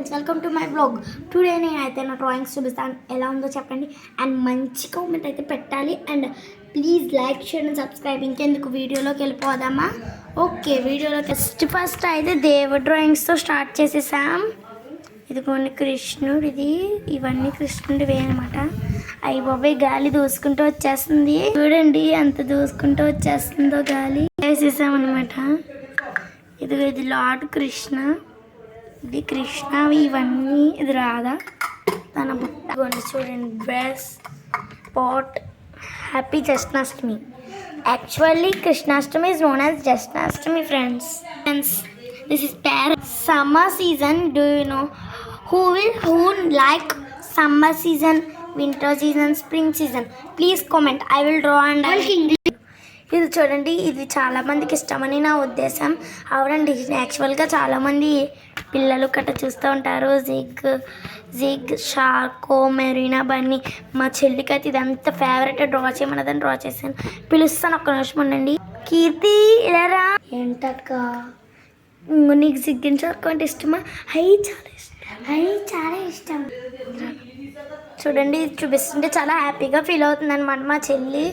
Friends, welcome to my blog. Today నేనైతే నా drawings చూపిస్తాను, ఎలా ఉందో చెప్పండి. అండ్ మంచి కామెంట్ అయితే పెట్టాలి. And please like, share and subscribe. ఇంకెందుకు వీడియోలోకి వెళ్ళిపోదామా? ఓకే, వీడియోలోకి ఫస్ట్ అయితే దేవుడు డ్రాయింగ్స్తో స్టార్ట్ చేసేసాం. ఇదిగోండి కృష్ణుడు, ఇవన్నీ కృష్ణుడివే అనమాట. అయ్యి బాబాయ్, గాలి దూసుకుంటూ వచ్చేస్తుంది. చూడండి ఎంత దూసుకుంటూ వచ్చేస్తుందో గాలి. వేసేసాం అనమాట. ఇది లార్డ్ కృష్ణ, ఇది కృష్ణ, ఇవన్నీ ఇది రాధా, తన బుట్ట చూడండి. Dress, pot. Happy Janmashtami. Actually Krishnashtami is known as Janmashtami, friends. This is summer season. Do you know who like summer season, winter season, spring season? Please comment. I will draw and ఇది చూడండి, ఇది చాలామందికి ఇష్టమని నా ఉద్దేశం. అవునండి, యాక్చువల్గా చాలామంది పిల్లలు కట్ట చూస్తూ ఉంటారు. జిగ్, షార్కో, మెరీనా బన్నీ. మా చెల్లికి అయితే ఇదంతా ఫేవరెట్. డ్రా చేయమన్నదని డ్రా చేశాను. పిలుస్తాను, ఒక్క నిమిషం ఉండండి. కీర్తి ఇలారా. ఏంటక్క, నీకు జిగ్గిన షార్కో అంటే ఇష్టమా? చాలా ఇష్టం. చూడండి, చూపిస్తుంటే చాలా హ్యాపీగా ఫీల్ అవుతుంది అనమాట మా చెల్లి.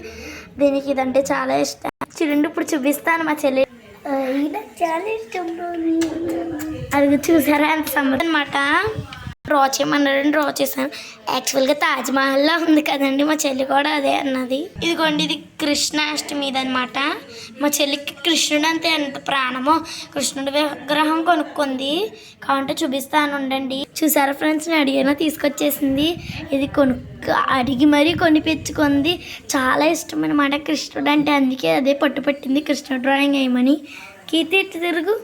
దీనికి ఇదంటే చాలా ఇష్టం. చూడండి, ఇప్పుడు చూపిస్తాను మా చెల్లి. చాలా ఇష్టం. అది చూసారా ఎంత సమ్మర్ అనమాట. డ్రా చేయమన్నారని డ్రా చేశాను. యాక్చువల్గా తాజ్మహల్లో ఉంది కదండి, మా చెల్లి కూడా అదే అన్నది. ఇదిగోండి, ఇది కృష్ణాష్టమి అనమాట. మా చెల్లికి కృష్ణుడు అంతే ఎంత ప్రాణమో. కృష్ణుడి విగ్రహం కొనుక్కుంది, కావంటే చూపిస్తాను ఉండండి. చూసారా ఫ్రెండ్స్, నేను అడిగినా తీసుకొచ్చేసింది. ఇది అడిగి మరీ కొనిపించుకుంది. చాలా ఇష్టం అనమాట కృష్ణుడు అంటే. అందుకే అదే పట్టుపట్టింది కృష్ణుడు డ్రాయింగ్ వేయమని. కీర్తి ఇటు తిరుగు.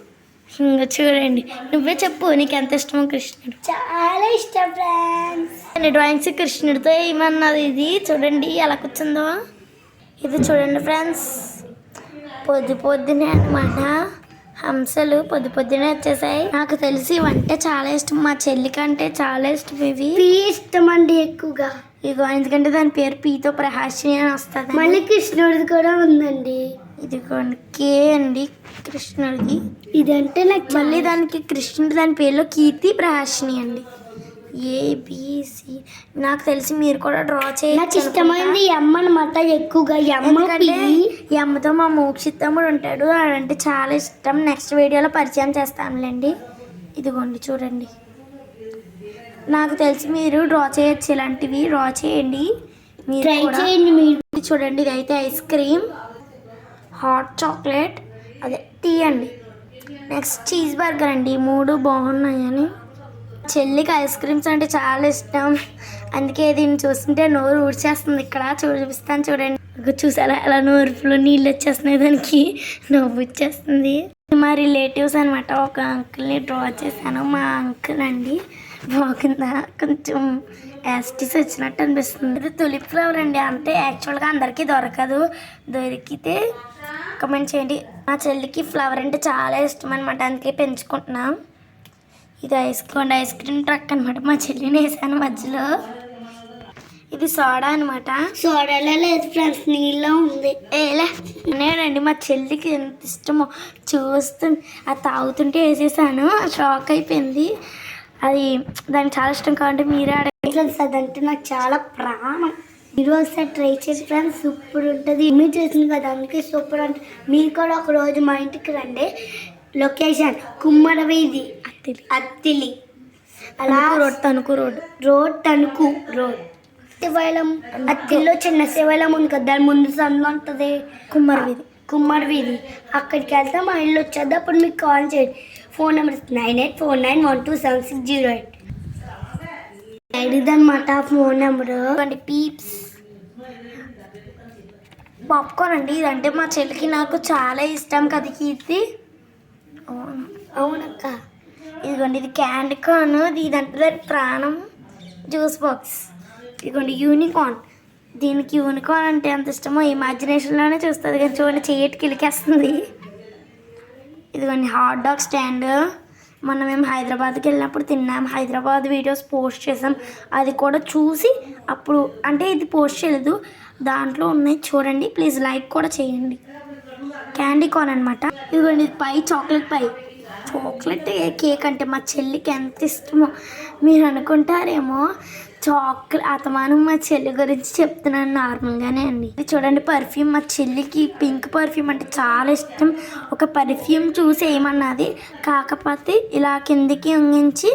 ఇంకా చూడండి, నువ్వే చెప్పు, నీకు ఎంత ఇష్టమో కృష్ణుడు. చాలా ఇష్టం ఫ్రెండ్స్. డ్రాయింగ్స్ కృష్ణుడితో ఏమన్నది. ఇది చూడండి ఎలా కూర్చుందో. ఇది చూడండి ఫ్రెండ్స్, పొద్దునే అనమాట. హంసలు పొద్దునే వచ్చేసాయి. నాకు తెలిసి ఇవంటే చాలా ఇష్టం. మా చెల్లికి అంటే చాలా ఇష్టం. ఇవి ఇష్టం అండి ఎక్కువగా. ఇగో ఎందుకంటే దాని పేరు పీతో ప్రహాసిని అని వస్తుంది. మళ్ళీ కృష్ణుడిది కూడా ఉందండి. ఇదిగోండి కే అండి కృష్ణుడిది. ఇదంటే నాకు మళ్ళీ దానికి కృష్ణుడు దాని పేరులో కీర్తి ప్రహాసిని అండి. ఏబిసి. నాకు తెలిసి మీరు కూడా డ్రా చేయాలి. నాకు ఇష్టమైంది ఎమ్ అనమాట ఎక్కువగా. ఎమ్మతో మా మోక్షిత్ తమ్ముడు ఉంటాడు, అదంటే చాలా ఇష్టం. నెక్స్ట్ వీడియోలో పరిచయం చేస్తానులేండి. ఇదిగోండి చూడండి, నాకు తెలిసి మీరు డ్రా చేయొచ్చు. ఇలాంటివి డ్రా చేయండి, మీరు చూడండి. ఇది అయితే ఐస్ క్రీమ్, హాట్ చాక్లెట్, అదే టీ అండి. నెక్స్ట్ చీజ్ బర్గర్ అండి. 3 బాగున్నాయని. చెల్లికి ఐస్ క్రీమ్స్ అంటే చాలా ఇష్టం, అందుకే దీన్ని చూస్తుంటే నోరు ఊడ్చేస్తుంది. ఇక్కడ చూపిస్తాను చూడండి. చూసారా ఎలా నోరులో నీళ్ళు వచ్చేస్తున్నాయి, దానికి నవ్వు వచ్చేస్తుంది. మా రిలేటివ్స్ అనమాట. ఒక అంకుల్ని డ్రా చేశాను. మా అంకుల్ అండి. బాగుందా? కొంచెం యాస్టిస్ వచ్చినట్టు అనిపిస్తుంది. ఇది తులిప్ ఫ్లవర్ అండి. అంటే యాక్చువల్గా అందరికీ దొరకదు, దొరికితే కమెంట్ చేయండి. మా చెల్లికి ఫ్లవర్ అంటే చాలా ఇష్టం అనమాట, అందుకే పెంచుకుంటున్నాం. ఇది ఐస్ క్రీమ్ ట్రక్ అనమాట. మా చెల్లిని వేసాను మధ్యలో. ఇది సోడా అనమాట. సోడాలో లేదు ఫ్రెండ్స్, నీళ్ళలో ఉంది. నేనండి మా చెల్లికి ఎంత ఇష్టమో చూస్తుంటే, అది తాగుతుంటే వేసేసాను. షాక్ అయిపోయింది. అది దానికి చాలా ఇష్టం కాబట్టి మీరే అడగండి. అదంటే నాకు చాలా ప్రాణం. మీరు ఒకసారి ట్రై చేసి ఫ్రెండ్స్, సూపర్ ఉంటుంది. మీరు చేసింది కదా, అందుకే సూపర్ అంటే. మీరు కూడా ఒక రోజు మా ఇంటికి రండి. లొకేషన్ కుమ్మరవీధి, అత్తిలి, అలా తణుకు రోడ్. శివాలయం అత్తిల్లో చిన్న శివాలయం ఉంది కదా, దాని ముందు సందు ఉంటుంది. కుమ్మరవీధి అక్కడికి వెళ్తే మా ఇల్లు వచ్చేది. అప్పుడు మీకు కాల్ చేయండి. Phone number 9849127608. ఇదనమాట ఫోన్ నెంబరు. పీప్స్ పాప్కార్న్ అండి. ఇదంటే మా చెల్లికి నాకు చాలా ఇష్టం కదా కీర్తి. అవునక్క. ఇదిగోండి, ఇది క్యాండీ కార్న్. ఇదంటే ప్రాణం. Juice box. ఇదిగోండి యూనికార్న్. దీనికి యూనికార్న్ అంటే ఎంత ఇష్టమో ఇమాజినేషన్లోనే చూస్తుంది, కానీ చూడండి చేయటికి కిలికేస్తుంది. ఇదిగోండి హాట్ డాగ్ స్టాండ్. మొన్న మేము హైదరాబాద్కి వెళ్ళినప్పుడు తిన్నాం. హైదరాబాద్ వీడియోస్ పోస్ట్ చేసాం, అది కూడా చూసి అప్పుడు అంటే ఇది పోస్ట్ చేయలేదు, దాంట్లో ఉన్నాయి చూడండి. ప్లీజ్ లైక్ కూడా చేయండి. క్యాండీ కార్న్ అనమాట. ఇదిగోండి పై, చాక్లెట్ పై. చాక్లెట్ కేక్ అంటే మా చెల్లికి ఎంత ఇష్టమో మీరు అనుకుంటారేమో. అతమానం మా చెల్లి గురించి చెప్తున్నాను నార్మల్గానే అండి. ఇది చూడండి పర్ఫ్యూమ్. మా చెల్లికి పింక్ పర్ఫ్యూమ్ అంటే చాలా ఇష్టం. ఒక పర్ఫ్యూమ్ చూసి ఏమన్నది, కాకపోతే ఇలా కిందికి వంగించి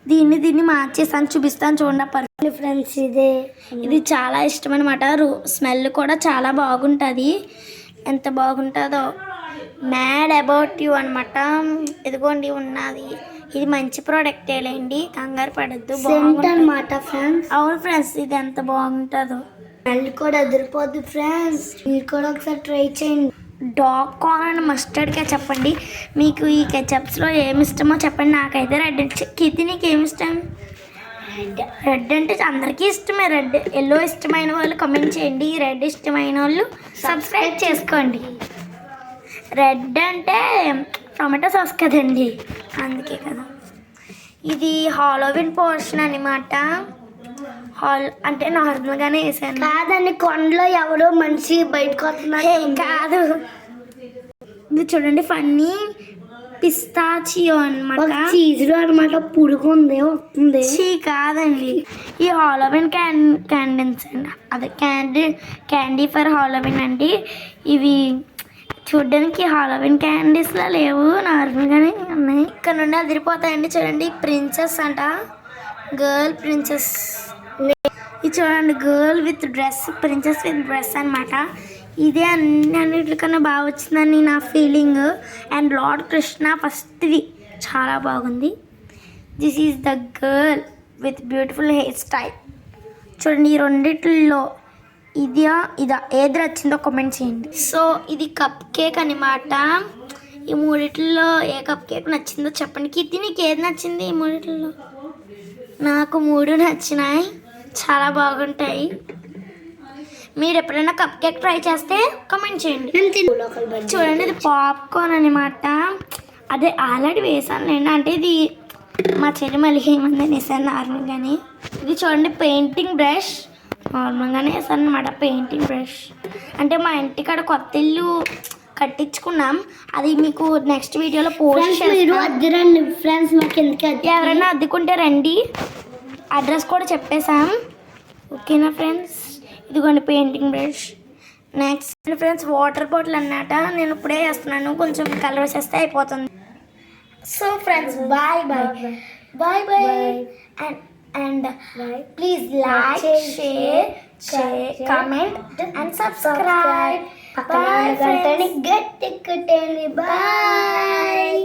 దీన్ని మార్చేసాను, చూపిస్తాను చూడండి. పర్ఫ్యూమ్ ఫ్రెండ్స్ ఇది చాలా ఇష్టం అనమాట. స్మెల్ కూడా చాలా బాగుంటుంది. ఎంత బాగుంటుందో, మ్యాడ్ అబౌట్ యూ అనమాట. ఇదిగోండి ఉన్నది. ఇది మంచి ప్రోడక్టే లేండి, కంగారు పడద్దు. బాగుందన్నమాట ఫ్రెండ్స్. అవును ఫ్రెండ్స్, ఇది ఎంత బాగుంటుందో. మళ్ళీ కూడా అదిరిపోద్ది ఫ్రెండ్స్. మీరు కూడా ఒకసారి ట్రై చేయండి. Dog corn and mustard ketchup అండి. మీకు ఈ కెచప్స్లో ఏమి ఇష్టమో చెప్పండి. నాకైతే రెడ్. కితి నీకు ఏమి ఇష్టం? రెడ్ అంటే అందరికీ ఇష్టమే. రెడ్ ఎల్లో ఇష్టమైన వాళ్ళు కమెంట్ చేయండి. రెడ్ ఇష్టమైన వాళ్ళు సబ్స్క్రైబ్ చేసుకోండి. రెడ్ అంటే టొమాటో సాస్ కదండి, అందుకే కదా. ఇది హాలోవిన్ పోర్షన్ అనమాట. అంటే నార్మల్గానే వేసాను కాదండి. కొండలో ఎవరో మనిషి బయటకు వస్తున్నారు కాదు. ఇది చూడండి ఫన్నీ పిస్తాచియో అనమాట. చీజ్లో అనమాట. పురుగు ఉంది వస్తుంది. కాదండి, ఈ హాలోవిన్ క్యాండిల్స్ అండి. అదే క్యాండీ ఫర్ హాలోవిన్ అండి. ఇవి చూడ్డానికి హాలోవిన్ క్యాండీస్లా లేవు, నార్మల్గానే ఉన్నాయి. ఇక్కడ నుండి అదిరిపోతాయండి. చూడండి ప్రిన్సెస్ అంట, గర్ల్ ప్రిన్సెస్. ఇది చూడండి girl with dress, princess with dress అనమాట. ఇదే అన్నిటికన్నా బాగా వచ్చిందని నా ఫీలింగ్. అండ్ లార్డ్ కృష్ణ ఫస్ట్ది చాలా బాగుంది. This is the girl with beautiful hair style. చూడండి ఈ రెండిట్లో ఇదా ఏది నచ్చిందో కామెంట్ చేయండి. సో ఇది కప్ కేక్ అనమాట. ఈ మూడిట్లో ఏ కప్ కేక్ నచ్చిందో చెప్పండి. కితి నీకు ఏది నచ్చింది ఈ మూడిట్లో? నాకు 3 నచ్చినాయి, చాలా బాగుంటాయి. మీరు ఎప్పుడైనా కప్ కేక్ ట్రై చేస్తే కామెంట్ చేయండి. చూడండి ఇది పాప్కార్న్ అనమాట. అదే ఆల్రెడీ వేసాను నేను. అంటే ఇది మా చెల్లి మళ్ళీ ఏమందని వేసాను నార్మల్గానే. ఇది చూడండి పెయింటింగ్ బ్రష్, నార్మల్గానే వేసాను అనమాట. పెయింటింగ్ బ్రష్ అంటే మా ఇంటికాడ కొత్త ఇల్లు కట్టించుకున్నాం, అది మీకు నెక్స్ట్ వీడియోలో పోస్ట్ చేస్తాను ఫ్రెండ్స్. మాకు ఎవరైనా అద్దెకుంటే రండి, అడ్రస్ కూడా చెప్పేసాం. ఓకేనా ఫ్రెండ్స్? ఇదిగోండి painting brush. Next friends water bottle అన్నమాట. నేను ఇప్పుడే వేస్తున్నాను, కొంచెం కలర్ వేసేస్తే అయిపోతుంది. So friends bye bye bye bye. And please like, share, comment and subscribe. Bye friends. గట్టి బాయ్.